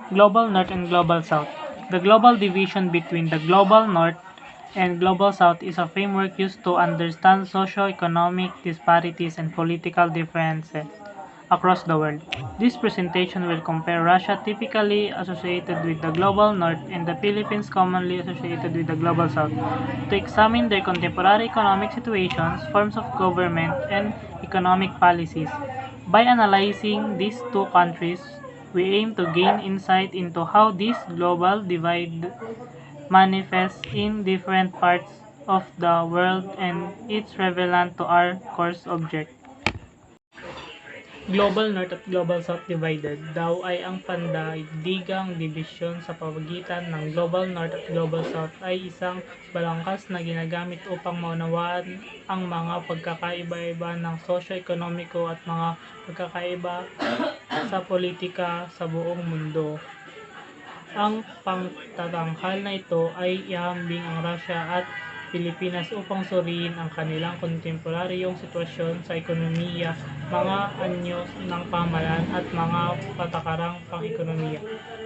Global North and Global South. The global division between the Global North and Global South is a framework used to understand socio-economic disparities and political differences across the world. This presentation will compare Russia, typically associated with the Global North, and the Philippines, commonly associated with the Global South, to examine their contemporary economic situations, forms of government, and economic policies. By analyzing these two countries, we aim to gain insight into how this global divide manifests in different parts of the world and its relevant to our course object. Global North at Global South divided daw ay ang pandaigdigang dibisyon sa pamagitan ng Global North at Global South ay isang balangkas na ginagamit upang maunawaan ang mga pagkakaiba-iba ng sosyo-ekonomiko at mga pagkakaiba sa politika sa buong mundo. Ang pagtatanghal na ito ay ihambing ang Russia at Pilipinas upang suriin ang kanilang kontemporaryong sitwasyon sa ekonomiya, mga anyo ng pamahalaan at mga patakarang pang-ekonomiya.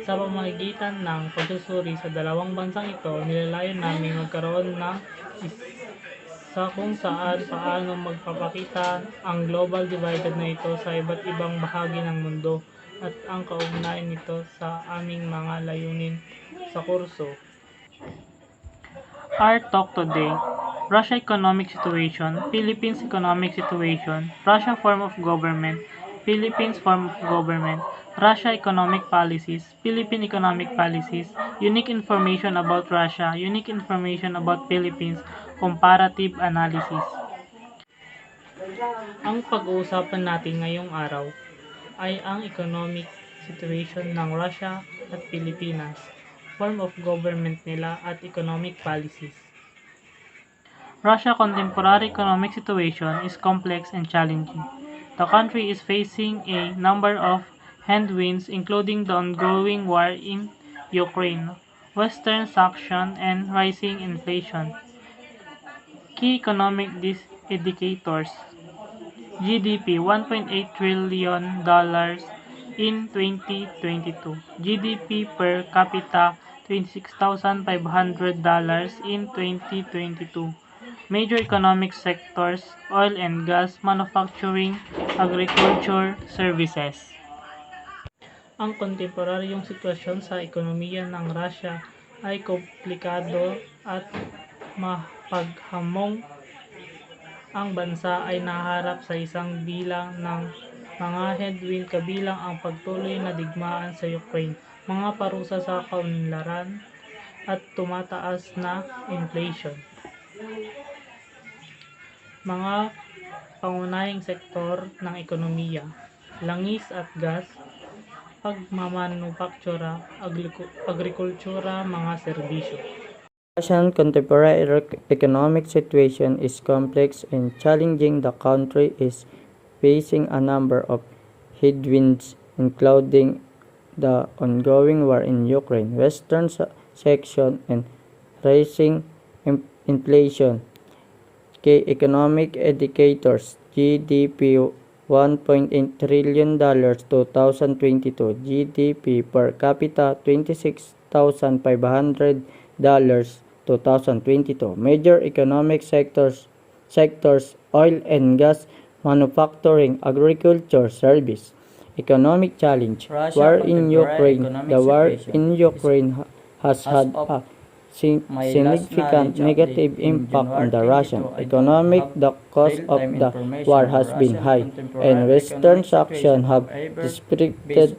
Sa pamamagitan ng pagsusuri sa dalawang bansang ito, nilalayon namin magkaroon ng sa kung saan paano magpapakita ang global divided na ito sa iba't ibang bahagi ng mundo at ang kaugnayan nito sa aming mga layunin sa kurso. Our talk today: Russia economic situation, Philippines economic situation, Russia form of government, Philippines form of government, Russia economic policies, Philippine economic policies, unique information about Russia, unique information about Philippines, comparative analysis. Ang pag-uusapan natin ngayong araw ay ang economic situation ng Russia at Pilipinas, form of government nila at economic policies. Russia's contemporary economic situation is complex and challenging. The country is facing a number of headwinds including the ongoing war in Ukraine, Western sanctions, and rising inflation. Key economic indicators: GDP $1.8 trillion in 2022. GDP per capita $26,500 in 2022. Major economic sectors: oil and gas, manufacturing, agriculture, services. Ang kontemporaryong sitwasyon sa ekonomiya ng Russia ay komplikado at mapaghamong. Ang bansa ay naharap sa isang bilang ng mga headwind kabilang ang pagtuloy na digmaan sa Ukraine, mga parusa sa kaunlaran, at tumataas na inflation. Mga pangunahing sektor ng ekonomiya: langis at gas, pagmamanufaktura, agrikultura, mga serbisyo. Russian contemporary economic situation is complex and challenging. The country is facing a number of headwinds, including the ongoing war in Ukraine, Western sanctions, and rising inflation. Key economic indicators: GDP $1.8 trillion 2022, GDP per capita $26,500 2022. Major economic sectors: oil and gas, manufacturing, agriculture, service. Economic challenge: war in Ukraine. The war in Ukraine has had a significant negative impact on the Russian economy. The cost of the war has been high, and Western sanctions have restricted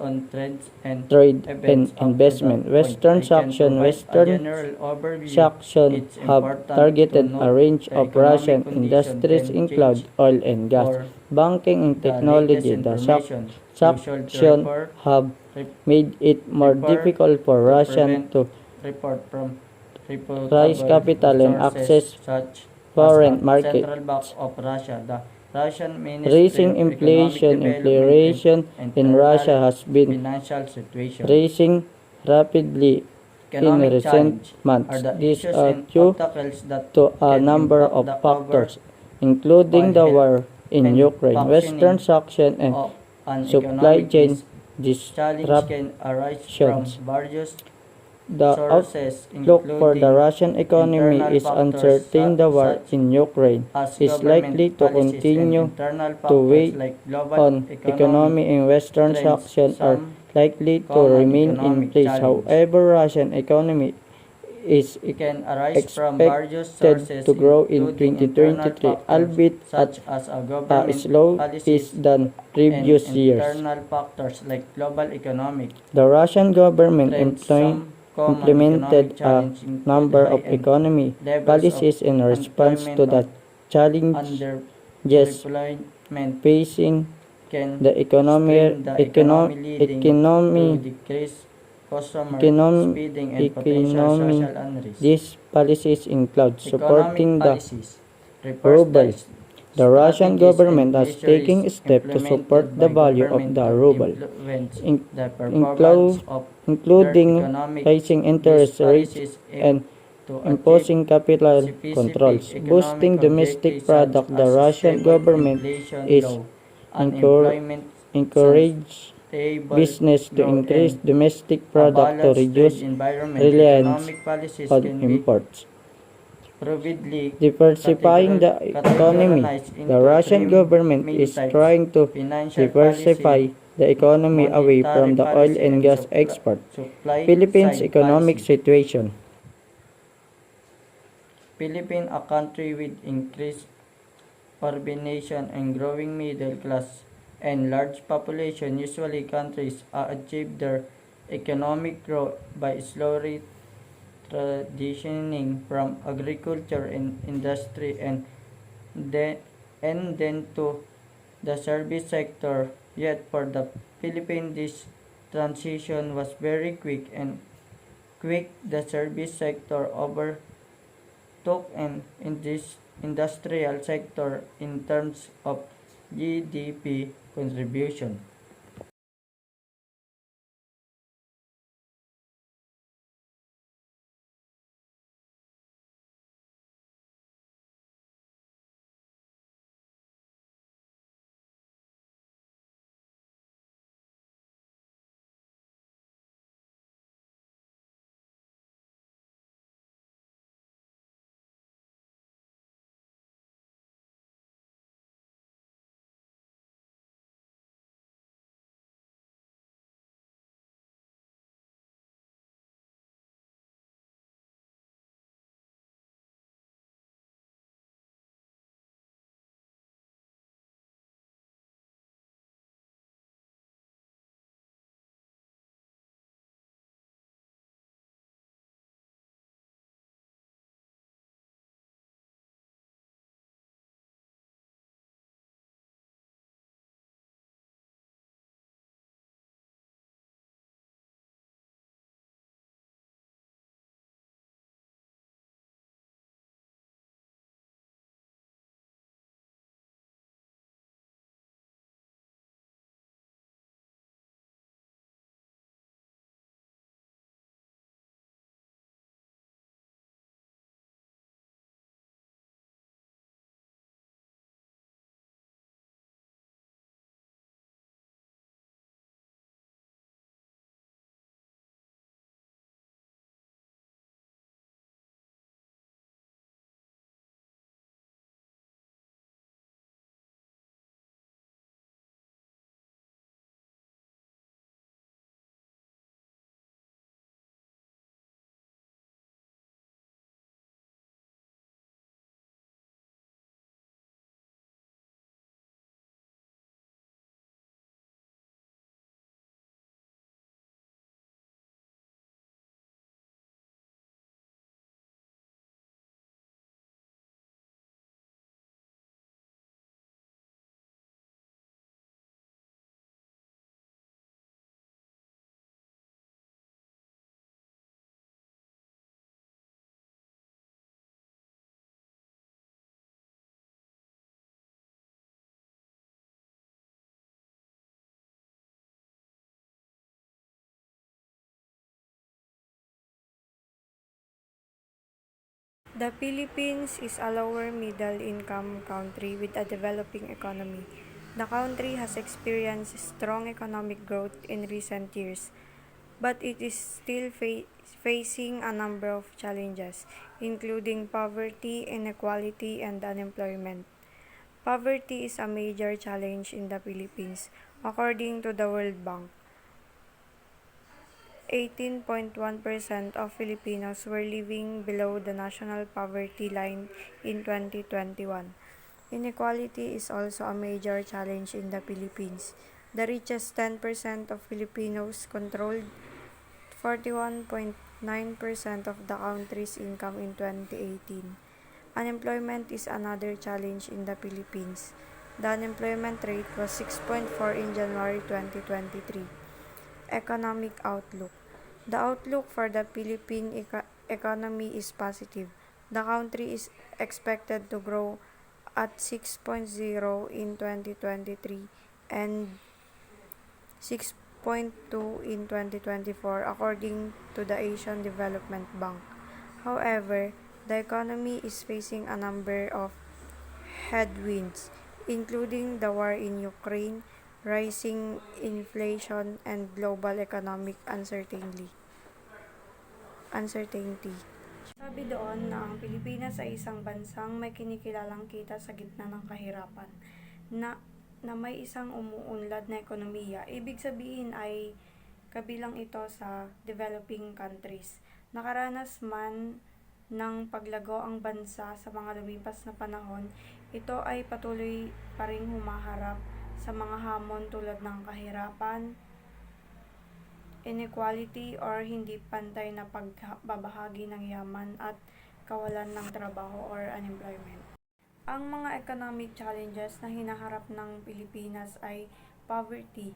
trade and investment. Western sanctions have targeted a range of Russian industries including oil and gas, banking, and technology. The sanctions have made it more difficult for Russians to raise capital and access foreign markets. Rising inflation in Russia has been rising rapidly in recent months. This is due to a number of factors, including the war in Ukraine, Western sanctions, and supply chain disruptions. can arise from various The sources, outlook for the including Russian economy internal is factors uncertain. The war such in Ukraine as is government likely to policies and continue internal to factors weigh like global on economy, and Western trends. sanctions are Some likely to common remain in economic place. challenge However, Russian economy is can arise from various expected sources, to grow in including internal 2023, factors albeit at such as a a government slow pace policies than and previous years. internal factors like global economic The Russian government trends. Some common implemented economic a challenge include number high of economy levels of policies in response to unemployment the or challenges underemployment facing can the strain the economy, leading to economy, decreased consumer econom, spending and potential economy. social unrest. These policies include Economic supporting the policies refers ruble. The Russian strategies and government has measures taken steps to support implemented the by value of government the that ruble, influence in- the performance inclu- of their including economic. raising These interest rates policies aim and to achieve imposing capital specific controls, economic boosting domestic objectives such product. The as Russian stable government inflation, is low encour- unemployment, encourage stable business to growth, increase and domestic a product to balanced trade reduce environment. reliance Economic policies on can be imports. broadly Diversifying the economy. categorized The into Russian three government main is types: trying to financial diversify policy, the economy away monetary from the oil policy, and and gas export. supply Philippines side economic policy. situation. Philippines, a country with increased urbanization and growing middle class and large population, usually countries achieve their economic growth by slowly transitioning from agriculture and industry then, and then to the service sector. Yet for the Philippines, this transition was very quick. The service sector overtook an industrial sector in terms of GDP contribution. The Philippines is a lower middle income country with a developing economy. The country has experienced strong economic growth in recent years, but it is still facing a number of challenges, including poverty, inequality, and unemployment. Poverty is a major challenge in the Philippines. According to the World Bank, 18.1% of Filipinos were living below the national poverty line in 2021. Inequality is also a major challenge in the Philippines. The richest 10% of Filipinos controlled 41.9% of the country's income in 2018. Unemployment is another challenge in the Philippines. The unemployment rate was 6.4 in January 2023. Economic outlook. The outlook for the Philippine economy is positive. The country is expected to grow at 6.0 in 2023 and 6.2 in 2024 according to the Asian Development Bank. However, the economy is facing a number of headwinds, including the war in Ukraine, rising inflation, and global economic uncertainty. Sabi doon na ang Pilipinas ay isang bansang may kinikilalang kita sa gitna ng kahirapan, na may isang umuunlad na ekonomiya. Ibig sabihin ay kabilang ito sa developing countries. Nakaranas man ng paglago ang bansa sa mga lumipas na panahon, ito ay patuloy pa ring humaharap sa mga hamon tulad ng kahirapan, inequality or hindi pantay na pagbabahagi ng yaman at kawalan ng trabaho or unemployment. Ang mga economic challenges na hinaharap ng Pilipinas ay poverty.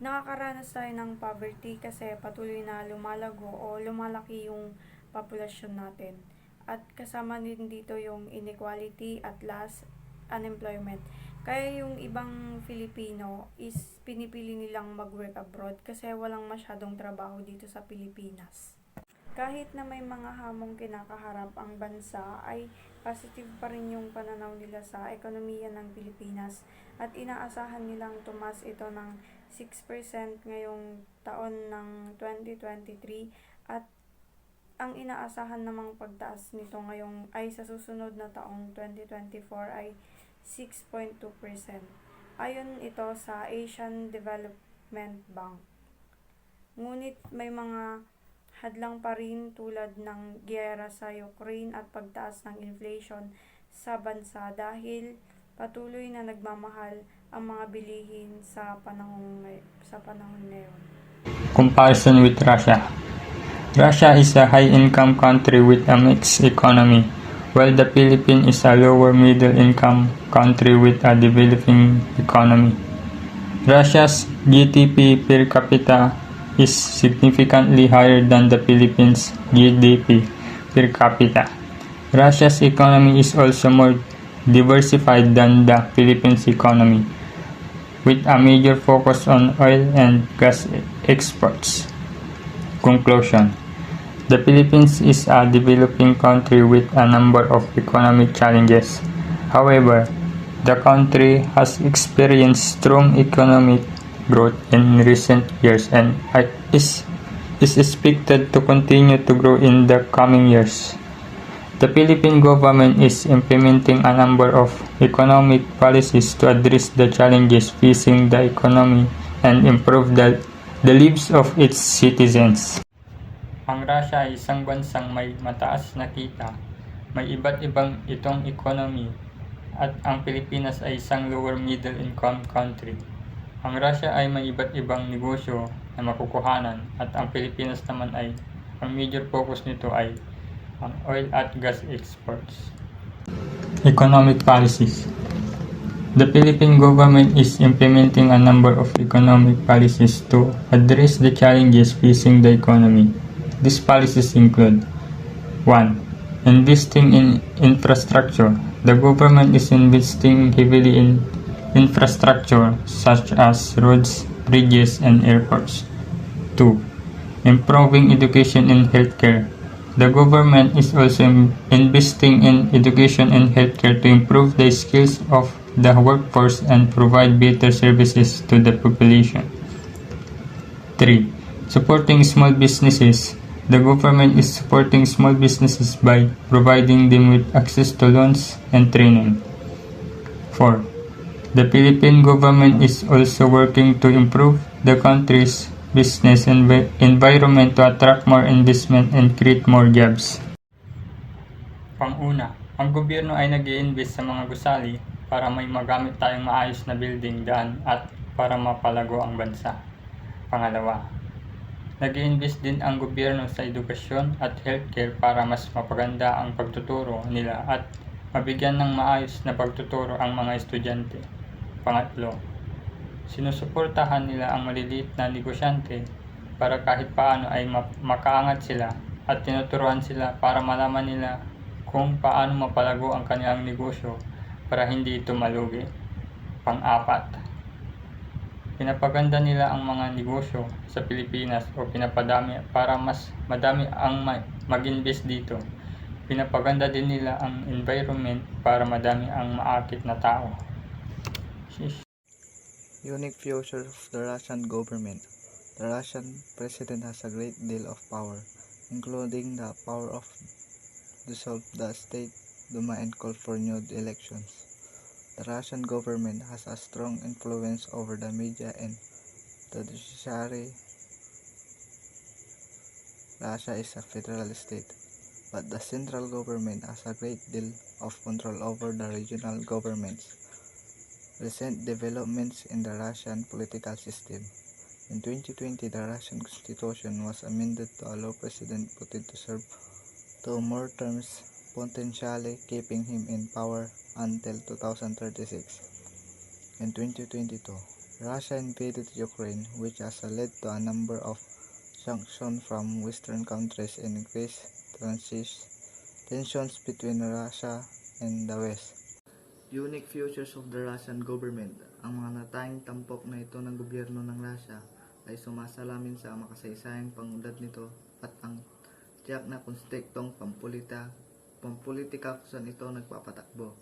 Nakakaranas tayo ng poverty kasi patuloy na lumalago o lumalaki yung populasyon natin. At kasama din dito yung inequality at last, unemployment. Kaya yung ibang Filipino is pinipili nilang mag-work abroad kasi walang masyadong trabaho dito sa Pilipinas. Kahit na may mga hamong kinakaharap ang bansa, ay positive pa rin yung pananaw nila sa ekonomiya ng Pilipinas at inaasahan nilang tumas ito ng 6% ngayong taon ng 2023 at ang inaasahan namang pagtaas nito ngayong ay sa susunod na taong 2024 ay 6.2%. Ayon ito sa Asian Development Bank. Ngunit may mga hadlang pa rin tulad ng giyera sa Ukraine at pagtaas ng inflation sa bansa dahil patuloy na nagmamahal ang mga bilihin sa panahon ngayon. Comparison with Russia. Russia is a high-income country with a mixed economy, while the Philippines is a lower middle-income country with a developing economy. Russia's GDP per capita is significantly higher than the Philippines' GDP per capita. Russia's economy is also more diversified than the Philippines' economy, with a major focus on oil and gas exports. Conclusion. The Philippines is a developing country with a number of economic challenges. However, the country has experienced strong economic growth in recent years and is expected to continue to grow in the coming years. The Philippine government is implementing a number of economic policies to address the challenges facing the economy and improve the lives of its citizens. Ang Russia ay isang bansang may mataas na kita, may iba't ibang itong economy, at ang Pilipinas ay isang lower middle income country. Ang Russia ay may iba't ibang negosyo na makukuhanan at ang Pilipinas naman ay ang major focus nito ay ang oil at gas exports. Economic policies. The Philippine government is implementing a number of economic policies to address the challenges facing the economy. These policies include 1. Investing in infrastructure. The government is investing heavily in infrastructure such as roads, bridges, and airports. 2. Improving education and healthcare. The government is also investing in education and healthcare to improve the skills of the workforce and provide better services to the population. 3. Supporting small businesses. The government is supporting small businesses by providing them with access to loans and training. 4. The Philippine government is also working to improve the country's business environment to attract more investment and create more jobs. Pang-una, ang gobyerno ay nag-i-invest sa mga gusali para may magamit tayong maayos na building, daan at para mapalago ang bansa. Pangalawa, nag-i-invest din ang gobyerno sa edukasyon at healthcare para mas mapaganda ang pagtuturo nila at mabigyan ng maayos na pagtuturo ang mga estudyante. Pangatlo, sinusuportahan nila ang maliliit na negosyante para kahit paano ay makaangat sila at tinuturuan sila para malaman nila kung paano mapalago ang kanilang negosyo para hindi ito malugi. Pang-apat, pinapaganda nila ang mga negosyo sa Pilipinas o pinapadami para mas madami ang mag-invest dito. Pinapaganda din nila ang environment para madami ang maakit na tao. Unique future of the Russian government. The Russian president has a great deal of power, including the power of dissolve the state Duma and call for new elections. The Russian government has a strong influence over the media and the judiciary. Russia is a federal state, but the central government has a great deal of control over the regional governments. Recent developments in the Russian political system. In 2020, the Russian constitution was amended to allow President Putin to serve 2 more terms, potentially keeping him in power until 2036. In 2022, Russia invaded Ukraine, which has led to a number of sanctions from Western countries and increased tensions between Russia and the West. Unique features of the Russian government. Ang mga natanging tampok na ito ng gobyerno ng Russia ay sumasalamin sa makasaysayang pangunlad nito at ang tiyak na konstruktong pampolitika kung saan ito nagpapatakbo.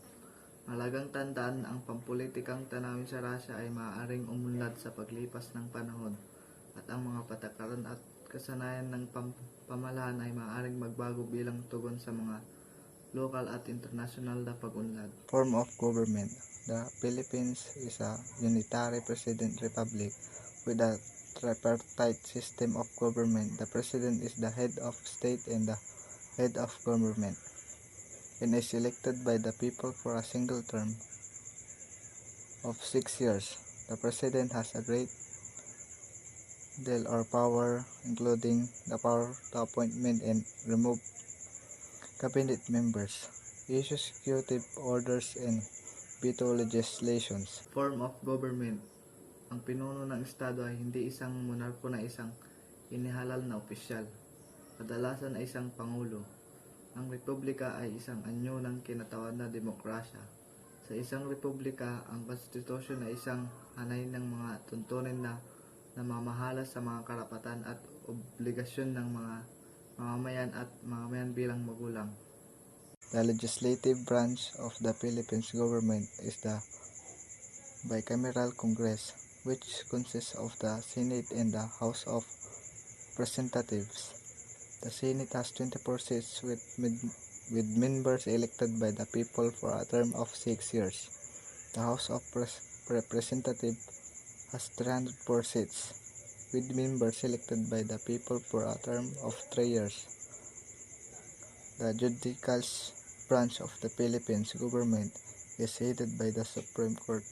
Malagang tandaan na ang pampolitikang tanawin sa Russia ay maaaring umunlad sa paglipas ng panahon at ang mga patakaran at kasanayan ng pamahalaan ay maaaring magbago bilang tugon sa mga local at international na pag-unlad. Form of government. The Philippines is a unitary president republic with a tripartite system of government. The president is the head of state and the head of government and is elected by the people for a single term of 6 years. The president has a great deal of power, including the power to appointment and remove cabinet members, issue executive orders and veto legislations. Form of government. Ang pinuno ng estado ay hindi isang monarko na isang inihalal na opisyal. Kadalasan ay isang pangulo. Ang republika ay isang anyo ng kinatawan na demokrasya. Sa isang republika, ang konstitusyon ay isang hanay ng mga tuntunin na namamahala sa mga karapatan at obligasyon ng mga mamamayan bilang magulang. The legislative branch of the Philippines government is the bicameral Congress, which consists of the Senate and the House of Representatives. The Senate has 24 seats with members elected by the people for a term of 6 years. The House of Representatives has 304 seats with members elected by the people for a term of 3 years. The judicial branch of the Philippines government is headed by the Supreme Court,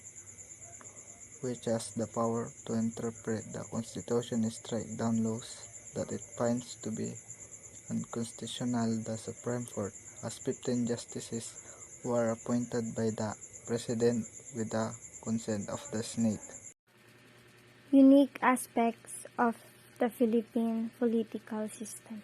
which has the power to interpret the Constitution and strike down laws that it finds to be unconstitutional. The Supreme Court has 15 justices who are appointed by the President with the consent of the Senate. Unique aspects of the Philippine political system.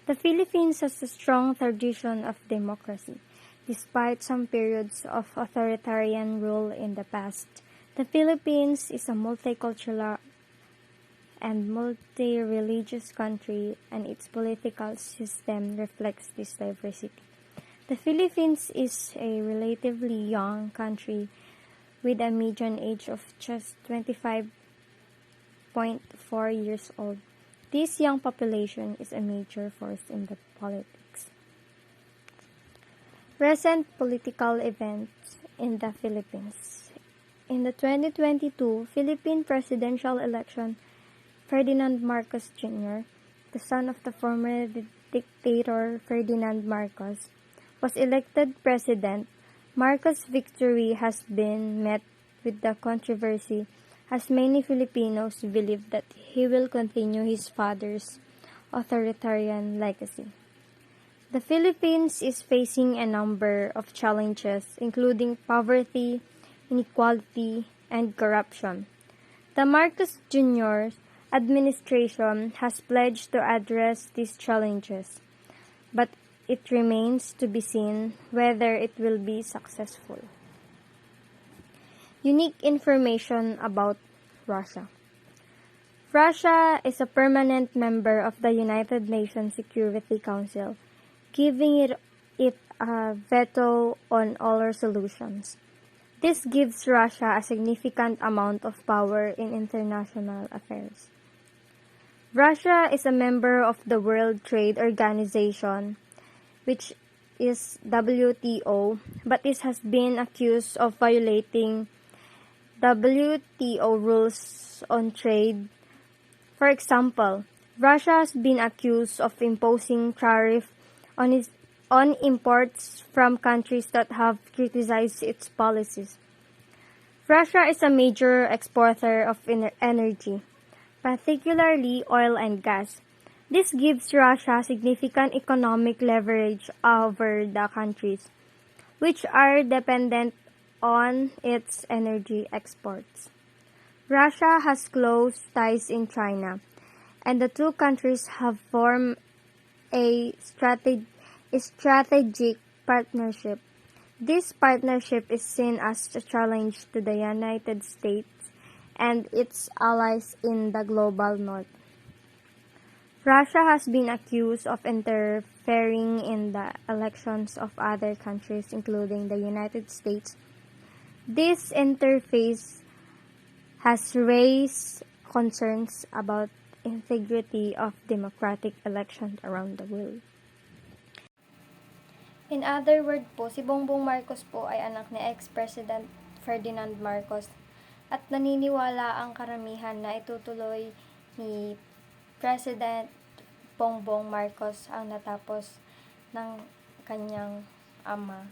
The Philippines has a strong tradition of democracy. Despite some periods of authoritarian rule in the past, the Philippines is a multicultural and multi-religious country, and its political system reflects this diversity. The Philippines is a relatively young country with a median age of just 25.4 years old. This young population is a major force in the politics. Recent political events in the Philippines. In the 2022 Philippine presidential election, Ferdinand Marcos Jr., the son of the former dictator Ferdinand Marcos, was elected president. Marcos' victory has been met with the controversy, as many Filipinos believe that he will continue his father's authoritarian legacy. The Philippines is facing a number of challenges, including poverty, inequality, and corruption. The Marcos Jr. administration has pledged to address these challenges, but it remains to be seen whether it will be successful. Unique information about Russia. Russia is a permanent member of the United Nations Security Council, giving it a veto on all resolutions. This gives Russia a significant amount of power in international affairs. Russia is a member of the World Trade Organization, which is WTO, but it has been accused of violating WTO rules on trade. For example, Russia has been accused of imposing tariff on imports from countries that have criticized its policies. Russia is a major exporter of energy, particularly oil and gas. This gives Russia significant economic leverage over the countries, which are dependent on its energy exports. Russia has close ties in China, and the two countries have formed a strategic partnership. This partnership is seen as a challenge to the United States and its allies in the global north. Russia has been accused of interfering in the elections of other countries, including the United States. This interface has raised concerns about integrity of democratic elections around the world. In other words po, si Bongbong Marcos po ay anak ni ex-President Ferdinand Marcos at naniniwala ang karamihan na itutuloy ni President Bongbong Marcos ang natapos ng kanyang ama.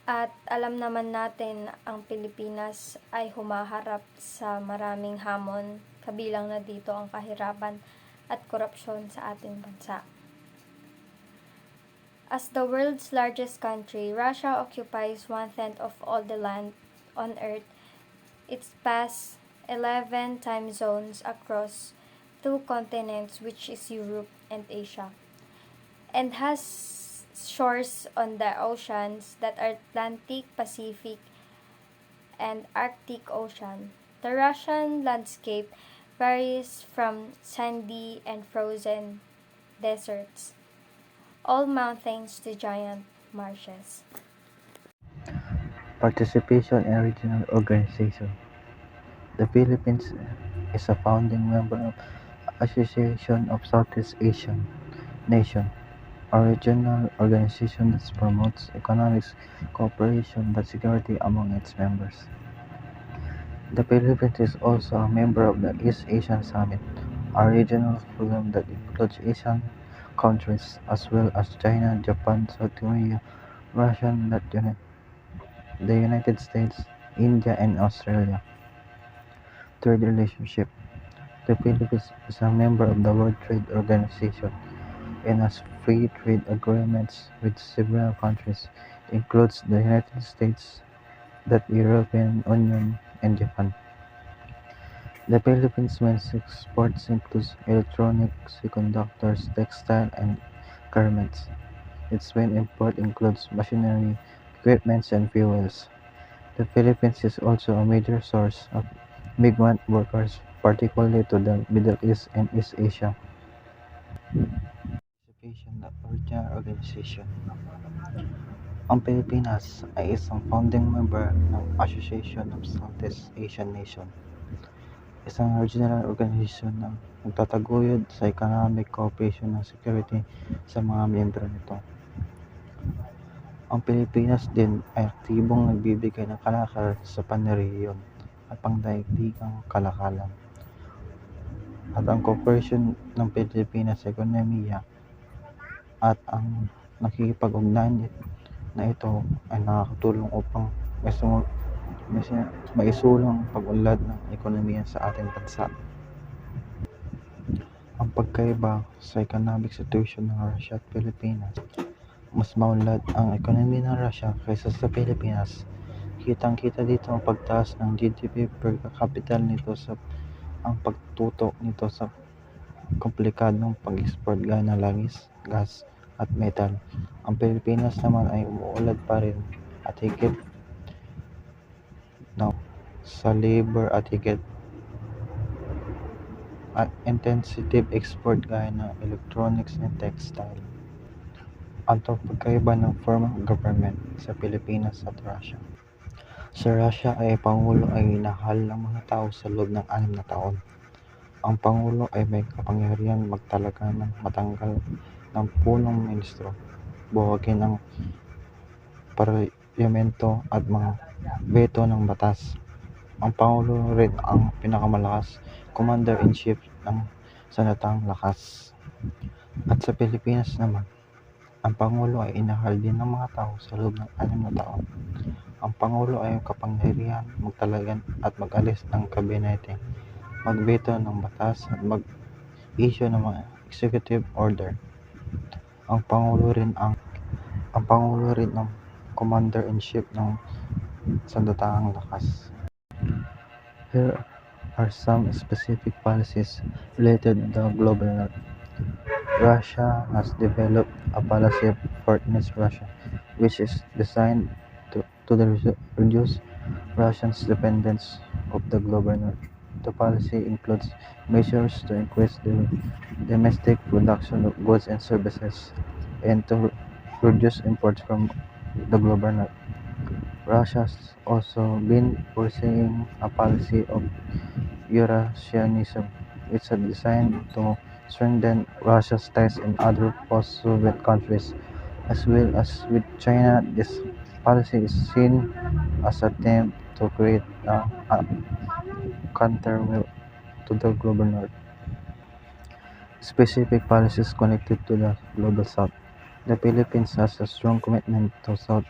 At alam naman natin ang Pilipinas ay humaharap sa maraming hamon, kabilang na dito ang kahirapan at korupsyon sa ating bansa. As the world's largest country, Russia occupies 1/10 of all the land on Earth. It spans 11 time zones across 2 continents, which is Europe and Asia, and has shores on the oceans that are Atlantic, Pacific, and Arctic Ocean. The Russian landscape varies from sandy and frozen deserts, all mountains to giant marshes. Participation in regional organization. The Philippines is a founding member of Association of Southeast Asian Nations, a regional organization that promotes economic cooperation and security among its members. The Philippines is also a member of the East Asian Summit, a regional forum that includes Asian countries as well as China, Japan, South Korea, Russia, the United States, India, and Australia. Trade relationship. The Philippines is a member of the World Trade Organization and has free trade agreements with several countries, includes the United States, the European Union, and Japan. The Philippines' main exports include electronics, semiconductors, textile, and garments. Its main import includes machinery, equipment, and fuels. The Philippines is also a major source of migrant workers, particularly to the Middle East and East Asia. Participation of regional organization. Ang Pilipinas ay isang founding member ng Association of Southeast Asian Nations, isang regional organisasyon na nagtataguyod sa economic cooperation at security sa mga miyembro nito. Ang Pilipinas din ay aktibong nagbibigay ng kalakal sa panrehiyon at pangdaigdigang kalakalan. At ang cooperation ng Pilipinas sa ekonomiya at ang nakikipag-ugnayan na ito ay nakakatulong upang maisulong pag-unlad ng ekonomiya sa ating bansa. Ang pagkaiba sa economic situation ng Russia at Pilipinas, mas maunlad ang ekonomiya ng Russia kaysa sa Pilipinas. Kitang-kita dito ang pagtaas ng GDP per capita nito sa ang pagtutok nito sa komplikadong pag-export gaya ng langis, gas at metal. Ang Pilipinas naman ay umuulad pa rin at higit sa labor at higit intensive export gaya ng electronics and textile. Ang pagkaiba ng form of government sa Pilipinas at Russia. Sa Russia ay Pangulo ay inahal ng mga tao sa loob ng 6 na taon. Ang Pangulo ay may kapangyarihan magtalaga ng matanggal ng punong ministro, buwagin ang parlamento at mga veto ng batas. Ang Pangulo rin ang pinakamalakas commander-in-chief ng sandatahang lakas. At sa Pilipinas naman, ang Pangulo ay inahal din ng mga tao sa loob ng 6 na taon. Ang Pangulo ay kapangyarihan magtalagan at mag-alis ng kabinete, mag-veto ng batas at mag-issue ng mga executive order. Ang Pangulo rin ang commander-in-chief ng sandatahang lakas. Here are some specific policies related to the global north. Russia has developed a policy of Fortress Russia, which is designed to reduce Russia's dependence of the global north. The policy includes measures to increase the domestic production of goods and services and to reduce imports from the global north. Russia has also been pursuing a policy of Eurasianism, which is designed to strengthen Russia's ties in other post-Soviet countries, as well as with China. This policy is seen as an attempt to create a counterweight to the global north. Specific policies connected to the global south. The Philippines has a strong commitment to South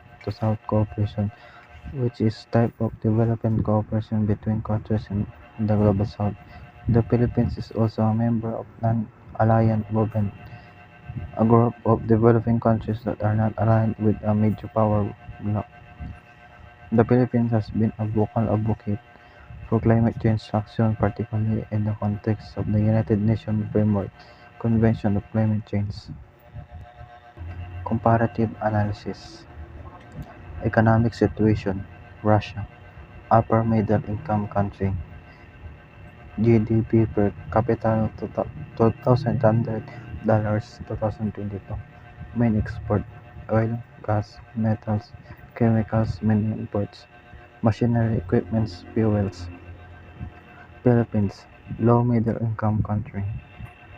cooperation, which is type of development cooperation between countries in the global south. The Philippines is also a member of non-aligned movement, a group of developing countries that are not aligned with a major power bloc. The Philippines has been a vocal advocate for climate change action, particularly in the context of the United Nations Framework Convention of Climate Change. Comparative analysis. Economic situation. Russia, upper middle income country. GDP per capita $2,800 2022. Main export: oil, gas, metals, chemicals. Main imports: machinery, equipments, fuels. Philippines, low middle income country.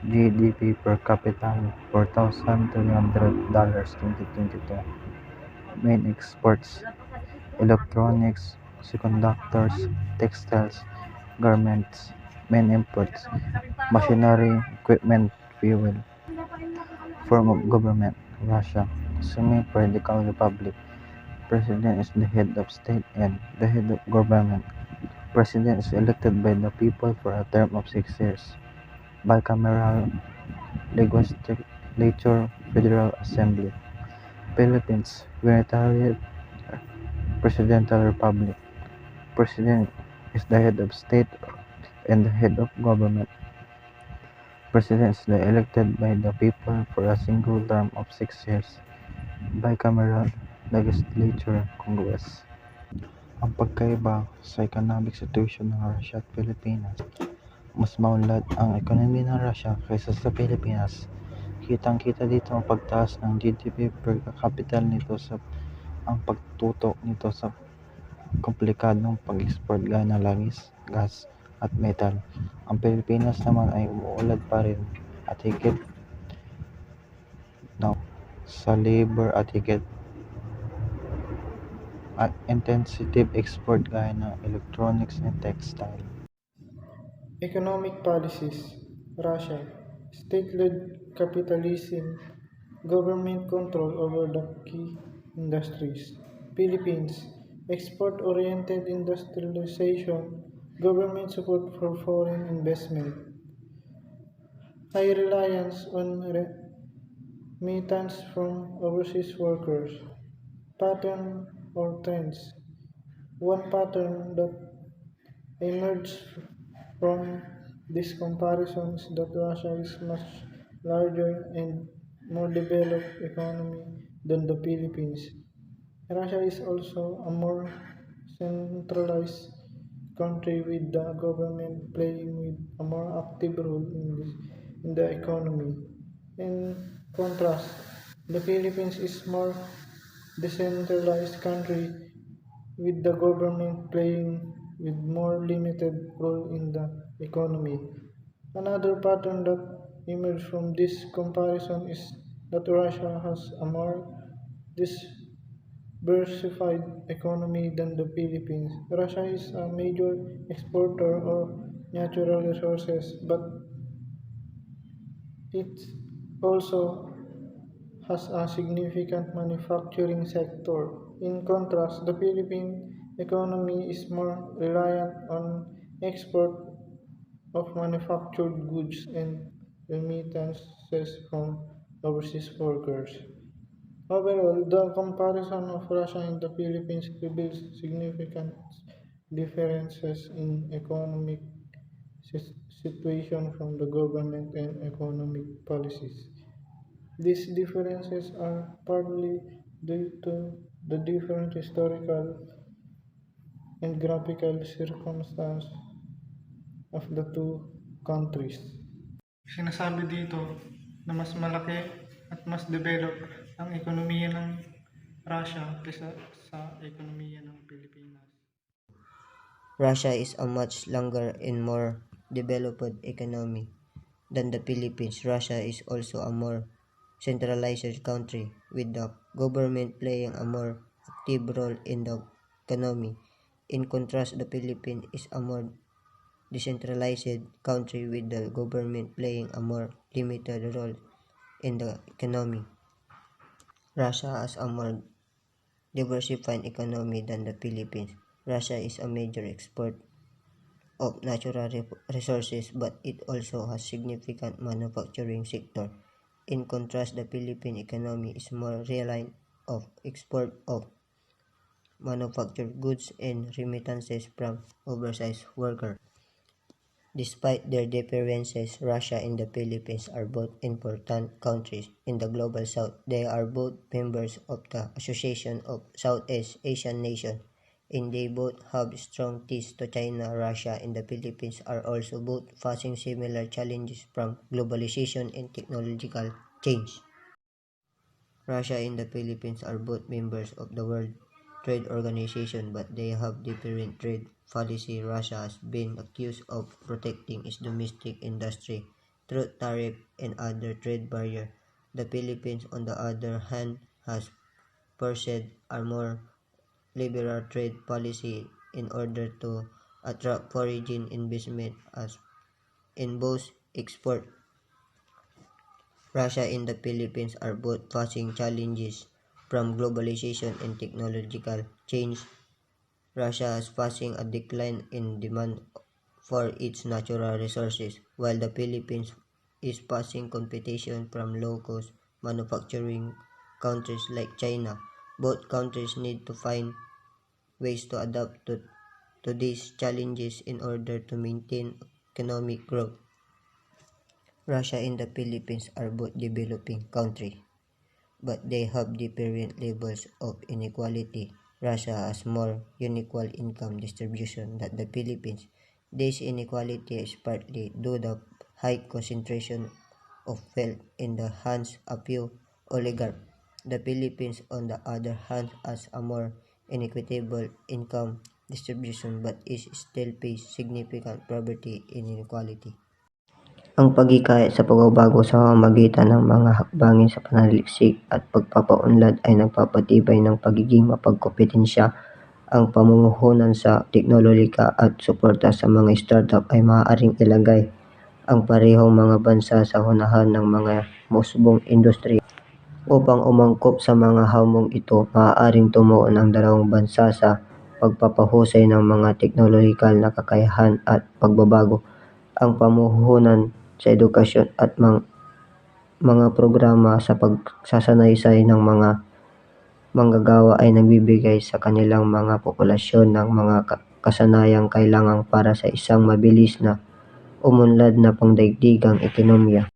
GDP per capita $4,300 2022. Main exports: electronics, semiconductors, textiles, garments. Main imports: machinery, equipment, fuel. Form of government: Russia, semi-political republic. President is the head of state and the head of government. President is elected by the people for a term of 6 years. Bicameral legislature, Federal Assembly. Philippines, unitary presidential republic. President is the head of state and the head of government. President is elected by the people for a single term of 6 years. Bicameral legislature, Congress. Ang pagkaiba sa economic situation ng Russia at Pilipinas, mas maunlad ang ekonomiya ng Russia kaysa sa Pilipinas. Kitang-kita dito ang pagtaas ng GDP per capita nito sa ang pagtutok nito sa komplikadong pag-export gaya ng langis, gas at metal. Ang Pilipinas naman ay umuunlad pa rin at higit na sa labor at higit at intensive export gaya ng electronics and textile. Economic policies: Russia, state-led capitalism, government control over the key industries. Philippines, export-oriented industrialization, government support for foreign investment. High reliance on remittance from overseas workers. Pattern or trends. One pattern that emerged from this comparison is that Russia is much larger and more developed economy than the Philippines. Russia is also a more centralized country with the government playing with a more active role in the economy. In contrast, the Philippines is more decentralized country with the government playing with more limited role in the economy. Another pattern that emerged from this comparison is that Russia has a more diversified economy than the Philippines. Russia is a major exporter of natural resources, but it also has a significant manufacturing sector. In contrast, the Philippine economy is more reliant on export of manufactured goods and remittances from overseas workers. Overall, the comparison of Russia and the Philippines reveals significant differences in economic situation from the government and economic policies. These differences are partly due to the different historical and graphical circumstances of the two countries. Sinasabi dito na mas malaki at mas developed ang ekonomiya ng Russia kaysa sa ekonomiya ng Pilipinas. Russia is a much longer and more developed economy than the Philippines. Russia is also a more centralized country, with the government playing a more active role in the economy. In contrast, the Philippines is a more decentralized country with the government playing a more limited role in the economy. Russia has a more diversified economy than the Philippines. Russia is a major exporter of natural resources, but it also has significant manufacturing sector. In contrast, the Philippine economy is more reliant on export of manufactured goods and remittances from overseas workers. Despite their differences, Russia and the Philippines are both important countries in the Global South. They are both members of the Association of Southeast Asian Nations, and they both have strong ties to China. Russia and the Philippines are also both facing similar challenges from globalization and technological change. Russia and the Philippines are both members of the World Trade Organization, but they have different trade policy. Russia has been accused of protecting its domestic industry through tariff and other trade barriers. The Philippines, on the other hand, has pursued a more liberal trade policy in order to attract foreign investment as in both export. Russia and the Philippines are both facing challenges from globalization and technological change. Russia is facing a decline in demand for its natural resources, while the Philippines is facing competition from low-cost manufacturing countries like China. Both countries need to find ways to adapt to these challenges in order to maintain economic growth. Russia and the Philippines are both developing countries, but they have different levels of inequality. Russia has more unequal income distribution than the Philippines. This inequality is partly due to the high concentration of wealth in the hands of few oligarchs. The Philippines, on the other hand, has a more inequitable income distribution but is still face significant poverty and inequality. Ang paghikayat sa pagbabago sa pamamagitan ng mga hakbangin sa pananaliksik at pagpapaunlad ay nagpapatibay ng pagiging mapagkompetensya. Ang pamumuhunan sa teknolohika at suporta sa mga startup ay maaaring ilagay ang parehong mga bansa sa unahan ng mga musbong industriya. Upang umangkop sa mga hamong ito, maaaring tumuon ang dalawang bansa sa pagpapahusay ng mga teknolohikal na kakayahan at pagbabago. Ang pamumuhunan sa edukasyon at mga programa sa pagsasanaysay ng mga manggagawa ay nagbibigay sa kanilang mga populasyon ng mga kasanayang kailangan para sa isang mabilis na umunlad na pangdaigdigang ekonomiya.